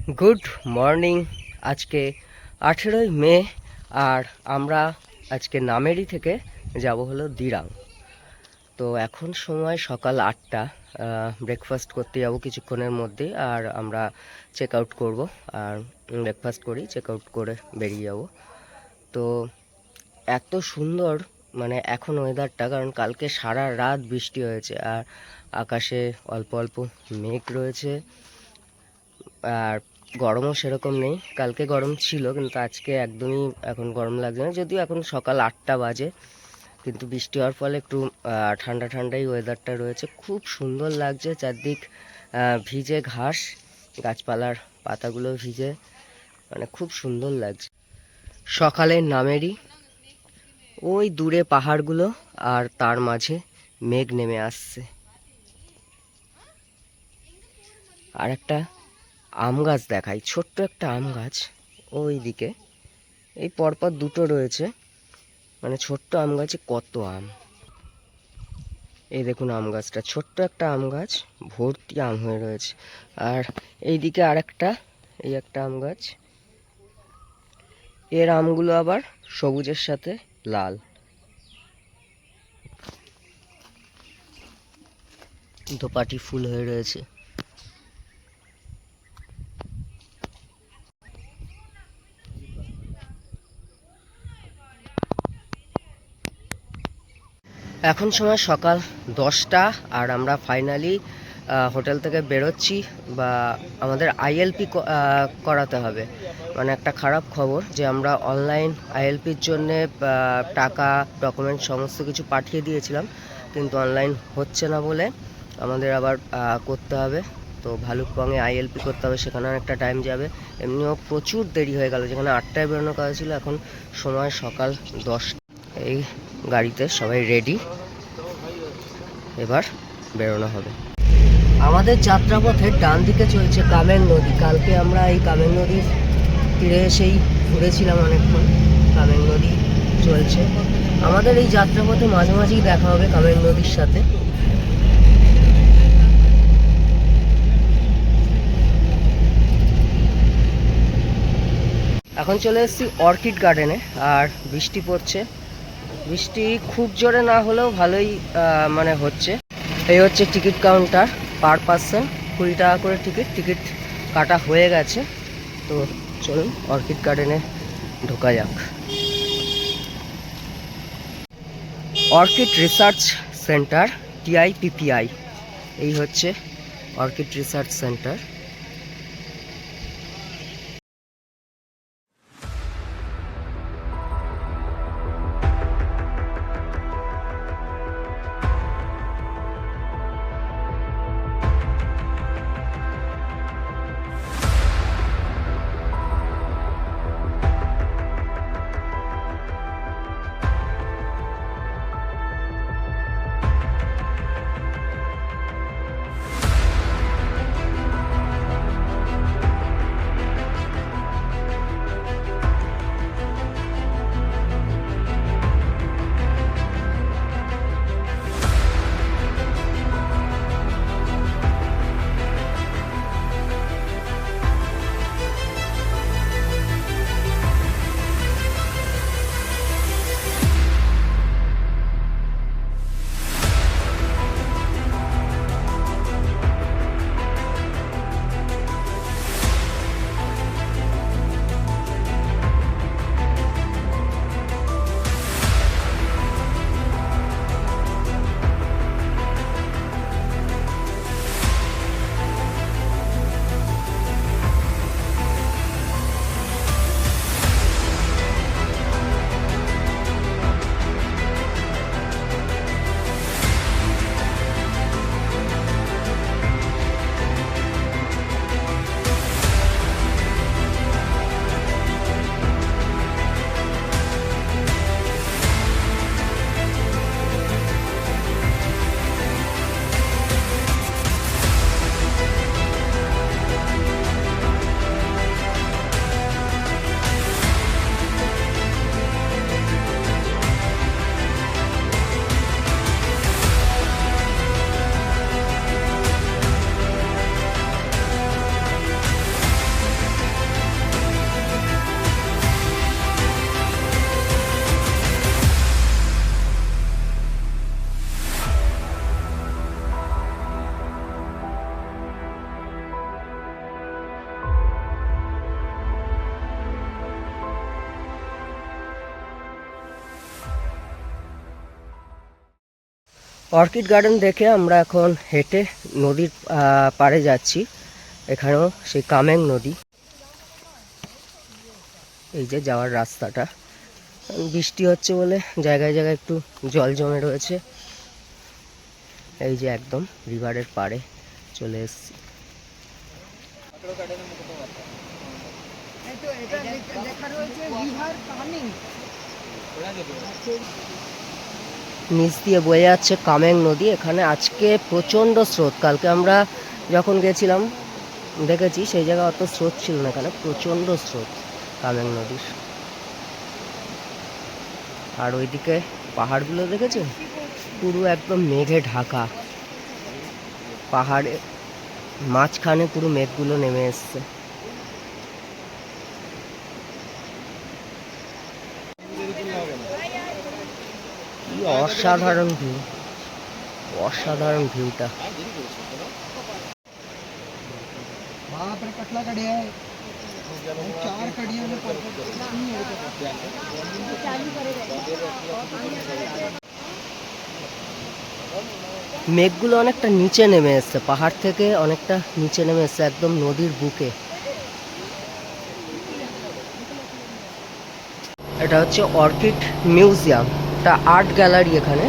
Good morning. আজকে 18ই মে, আর আমরা আজকে নামেরি থেকে যাব হলো দিরাং। তো এখন সময় সকাল 8টা। ব্রেকফাস্ট করতে যাব কিছুক্ষণের মধ্যে, আর আমরা চেক আউট করবো। আর ব্রেকফাস্ট করি, চেক আউট করে বেরিয়ে যাব। তো এত সুন্দর মানে এখন ওয়েদারটা, কারণ কালকে সারা রাত বৃষ্টি হয়েছে আর আকাশে অল্প অল্প মেঘ রয়েছে। আর গরমও সেরকম নেই, কালকে গরম ছিল কিন্তু আজকে একদমই এখন গরম লাগছে না, যদিও এখন সকাল 8টা বাজে। কিন্তু বৃষ্টি হওয়ার ফলে একটু ঠান্ডা ঠান্ডাই ওয়েদারটা রয়েছে, খুব সুন্দর লাগছে। চারদিক ভিজে ঘাস, গাছপালার পাতাগুলো ভিজে, মানে খুব সুন্দর লাগছে। সকালের নামেরই ওই দূরে পাহাড়গুলো, আর তার মাঝে মেঘ নেমে আসছে। আর একটা আম গাছ দেখাই, ছোট্ট একটা আম গাছ ওই দিকে, এই পরপর দুটো রয়েছে। মানে ছোট্ট আম গাছে কত আম। এই দেখুন আম গাছটা, ছোট্ট একটা আম গাছ, ভর্তি আম হয়ে রয়েছে। আর এইদিকে আরেকটা, এই একটা আম গাছ, এর আমগুলো আবার সবুজের সাথে লাল। দোপাটি ফুল হয়ে রয়েছে। এখন সময় সকাল 10টা, আর আমরা ফাইনালি হোটেল থেকে বেরোচ্ছি। বা আমাদের আইএলপি করাতে হবে। মানে একটা খারাপ খবর যে আমরা অনলাইন আইএলপির জন্যে টাকা, ডকুমেন্ট সমস্ত কিছু পাঠিয়ে দিয়েছিলাম, কিন্তু অনলাইন হচ্ছে না বলে আমাদের আবার করতে হবে। তো ভালুকপংয়ে আইএলপি করতে হবে, সেখানে অনেকটা টাইম যাবে। এমনিও প্রচুর দেরি হয়ে গেল, যেখানে 8টায় বেরোনোর কথা ছিল এখন সময় সকাল 10টা। এই গাড়িতে সবাই রেডি, এবার বেরোনো হবে। আমাদের যাত্রাপথে ডান দিকে চলছে কামেং নদী। কালকে আমরা এই কামেং নদীর তীরে এসেই ঘুরেছিলাম অনেকক্ষণ। কামেং নদী চলছে আমাদের এই যাত্রাপথে, মাঝে মাঝেই দেখা হবে কামেং নদীর সাথে। এখন চলে এসেছি অর্কিড গার্ডেনে, আর বৃষ্টি পড়ছে। বৃষ্টি খুব জোরে না হলেও ভালোই মানে হচ্ছে। এই হচ্ছে টিকিট কাউন্টার, পার পার্সন 20 টাকা করে টিকিট কাটা হয়ে গেছে। তো চলুন অর্কিড গার্ডেনে ঢোকা যাক। অর্কিড রিসার্চ সেন্টার, TIPPI, এই হচ্ছে orchid research centre. Orchid garden দেখে আমরা এখন হেঁটে নদীর পাড়ে যাচ্ছি। এখানেও সেই কামেং নদী, এই যে যাওয়ার রাস্তাটা। বৃষ্টি হচ্ছে বলে জায়গায় জায়গায় একটু জল জমে রয়েছে। এই যে একদম রিভারের পাড়ে চলে এসেছি। নিচ দিয়ে বয়ে যাচ্ছে কামেং নদী। এখানে আজকে প্রচণ্ড স্রোত। কালকে আমরা যখন গেছিলাম দেখেছি সেই জায়গায় অত স্রোত ছিল না, এখানে প্রচণ্ড স্রোত কামেং নদীর। আর ওইদিকে পাহাড়গুলো দেখেছেন, পুরো একদম মেঘে ঢাকা। পাহাড়ে মাঝখানে পুরো মেঘগুলো নেমে এসছে। কি অসাধারণ ভিউ, অসাধারণ ভিউটা। মেঘগুলো অনেকটা নিচে নেমে এসছে, পাহাড় থেকে অনেকটা নিচে নেমে এসছে একদম নদীর বুকে। এটা হচ্ছে অর্কিড মিউজিয়াম, এটা আর্ট গ্যালারি এখানে।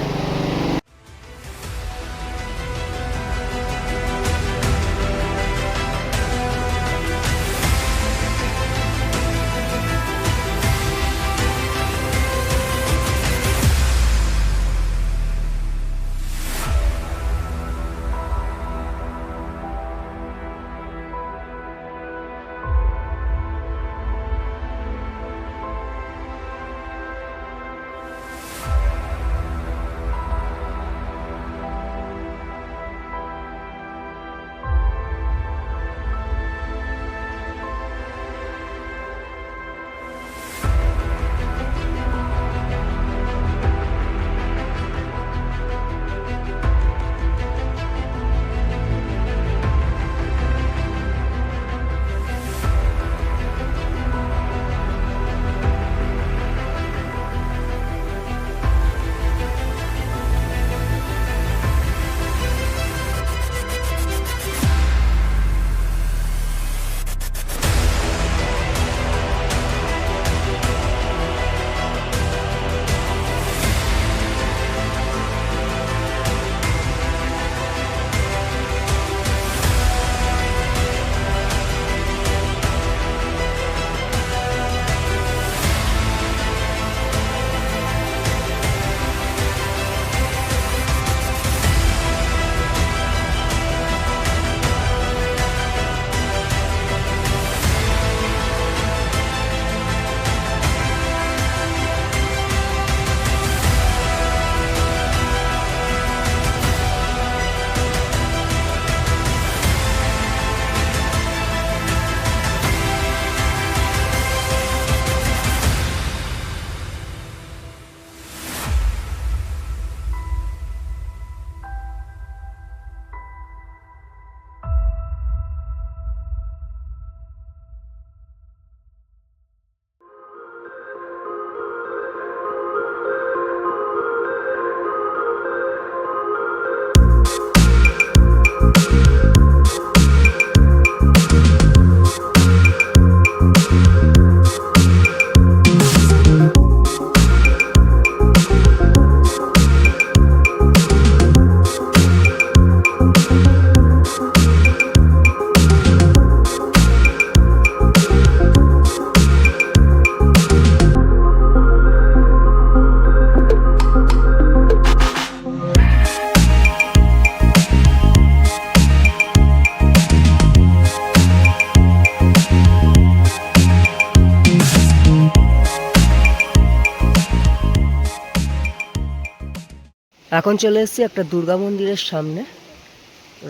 এখন চলে এসেছি একটা দুর্গা মন্দিরের সামনে,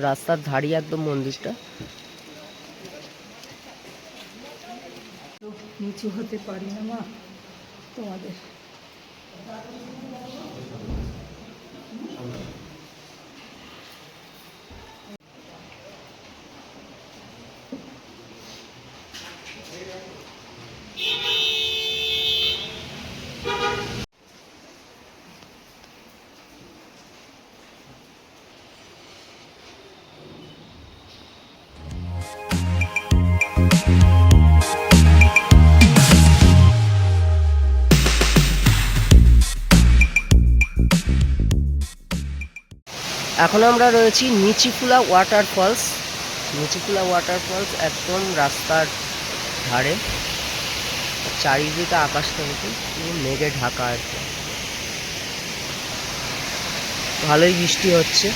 রাস্তার ধারে একদম মন্দিরটা। নিচু হতে পারি না মা তোমাদের। এখন আমরা রয়েছি নিচিফুলা ওয়াটারফলস। নিচিফুলা ওয়াটারফলস একদম রাস্তার ধারে। চারিদিকে আকাশটা দেখুন মেঘে ঢাকা একদম। ভালোই বৃষ্টি হচ্ছে।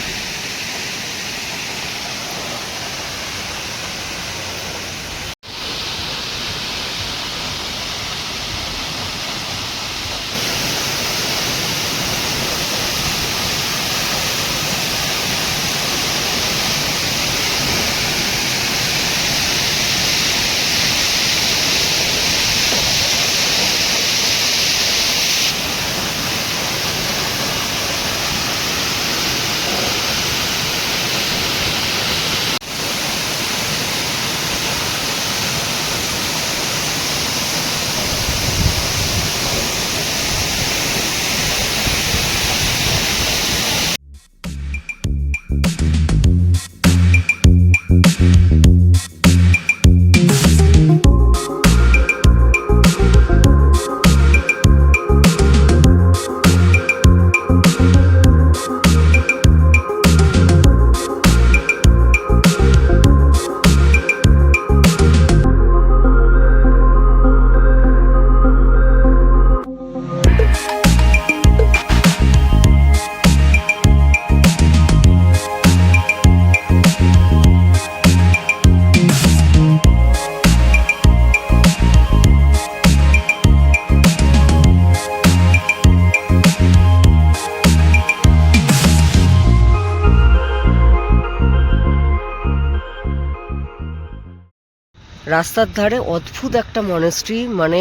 রাস্তার ধারে অদ্ভুত একটা মনেস্ট্রি, মানে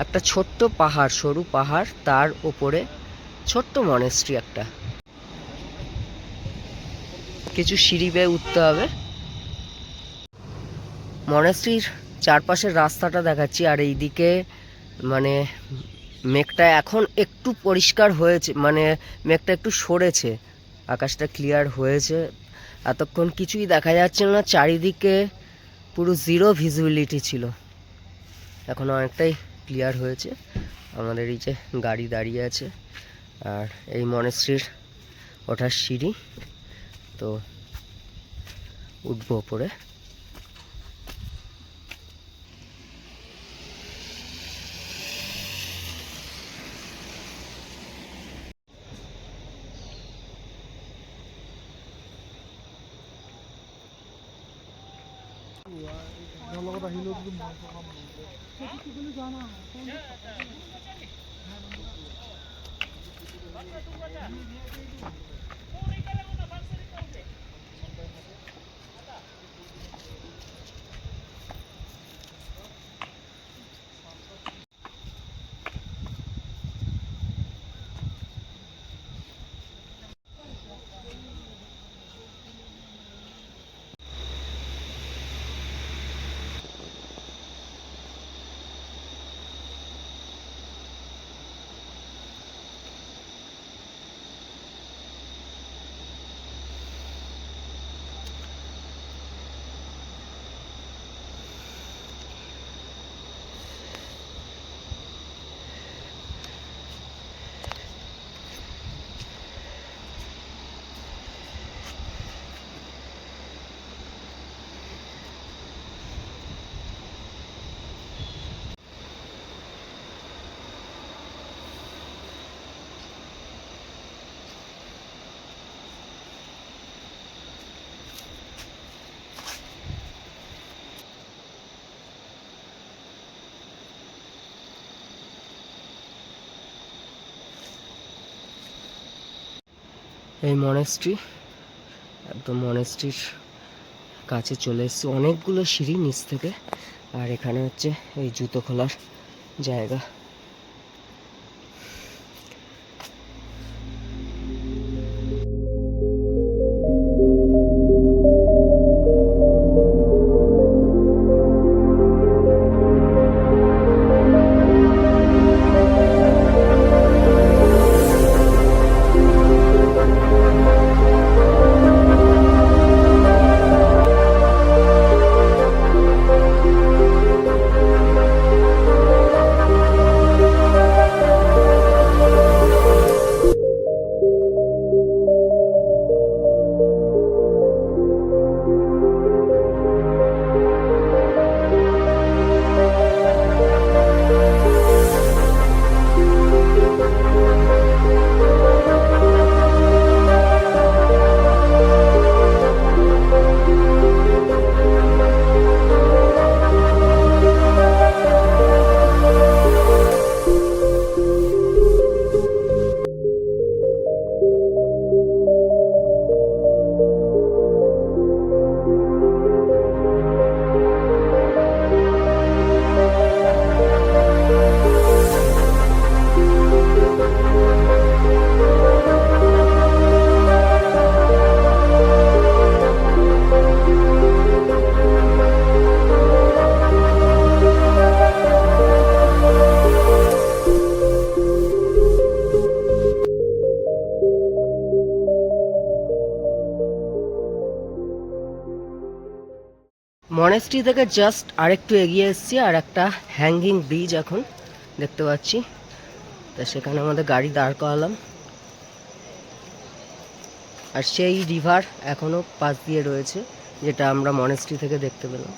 একটা ছোট্ট পাহাড়, সরু পাহাড়, তার ওপরে ছোট্ট মনেস্ট্রি একটা। কিছু সিঁড়ি বেয়ে উঠতে হবে। মনেস্ট্রির চারপাশের রাস্তাটা দেখাচ্ছি। আর এইদিকে মানে মেঘটা এখন একটু পরিষ্কার হয়েছে, মানে মেঘটা একটু সরেছে, আকাশটা ক্লিয়ার হয়েছে। এতক্ষণ কিছুই দেখা যাচ্ছিল না, চারিদিকে পুরো জিরো ভিজিবিলিটি ছিল। এখন অনেকটাই ক্লিয়ার হয়েছে। আমাদের এই যে গাড়ি দাঁড়িয়ে আছে, আর এই মনেস্ট্রির ওঠার সিঁড়ি। তো উঠবো ওপরে। এই মনেস্ট্রি, একদম মনেস্ট্রির কাছে চলে এসেছি। অনেকগুলো সিঁড়ি নিচ থেকে। আর এখানে হচ্ছে এই জুতো খোলার জায়গা। মনেস্ট্রি থেকে জাস্ট আরেকটু এগিয়ে এসেছি, আর একটা হ্যাঙ্গিং ব্রিজ এখন দেখতে পাচ্ছি। তা সেখানে আমাদের গাড়ি দাঁড় করালাম, আর সেই রিভার এখনো পাশ দিয়ে রয়েছে, যেটা আমরা মনেস্ট্রি থেকে দেখতে পেলাম।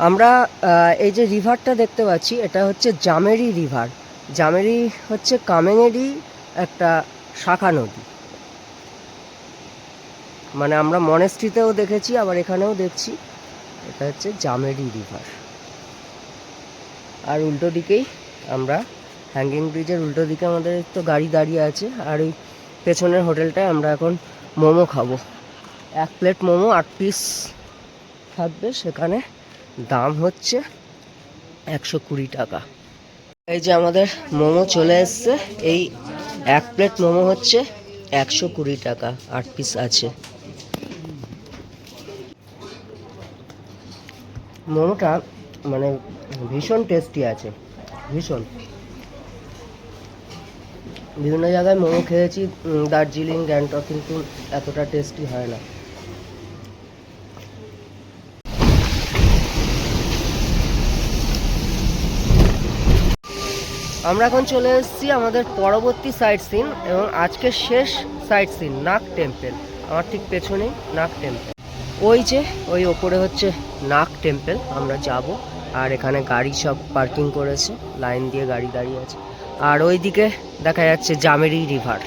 আমরা এই যে রিভারটা দেখতে পাচ্ছি, এটা হচ্ছে জামেরি রিভার। জামেরি হচ্ছে কামেঙেরই একটা শাখা নদী। মানে আমরা মনেস্ট্রিতেও দেখেছি, আবার এখানেও দেখছি। এটা হচ্ছে জামেরি রিভার। আর উল্টো দিকেই আমরা হ্যাঙ্গিং ব্রিজের উল্টো দিকে আমাদের তো গাড়ি দাঁড়িয়ে আছে, আর ওই পেছনের হোটেলটায় আমরা এখন মোমো খাবো। 1 প্লেট মোমো 8 পিস থাকবে, সেখানে দাম হচ্ছে 120 টাকা। এই যে আমাদের মোমো চলে এসছে। এই 1 প্লেট মোমো হচ্ছে 120 টাকা, 8 পিস আছে। মোমোটা মানে ভীষণ টেস্টি আছে, ভীষণ। বিভিন্ন জায়গায় মোমো খেয়েছি, দার্জিলিং, গ্যাংটক, কিন্তু এতটা টেস্টি হয় না। আমরা এখন চলে এসেছি আমাদের পরবর্তী সাইট সিন, এবং আজকের শেষ সাইট সিন নাগ টেম্পল। আমার ঠিক পেছনেই নাগ টেম্পল। ওই যে ওই ওপরে হচ্ছে নাগ টেম্পল, আমরা যাব। আর এখানে গাড়ি সব পার্কিং করেছে, লাইন দিয়ে গাড়ি দাঁড়িয়ে আছে। আর ওই দিকে দেখা যাচ্ছে জামেরি রিভার।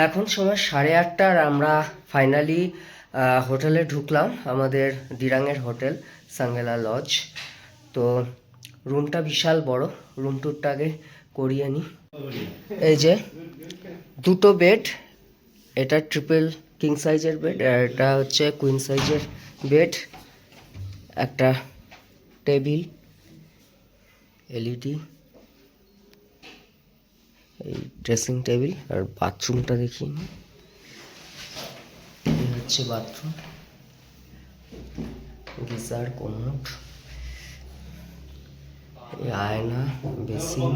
এখন সময় 8:30 আর আমরা ফাইনালি হোটেলে ঢুকলাম, আমাদের দিরাংয়ের হোটেল সাঙ্গেলা লজ। তো রুমটা বিশাল বড়, রুম টুরটা আগে করিয়ে নিই। এই যে দুটো বেড, এটা ট্রিপল কিং সাইজের বেড আর এটা হচ্ছে কুইন সাইজের বেড, একটা টেবিল, এলইডি, এই ড্রেসিং টেবিল আর বাথরুমটা দেখি। এই হচ্ছে বাথরুম, গিজার, কোমোড, এই আয়না, বেসিন।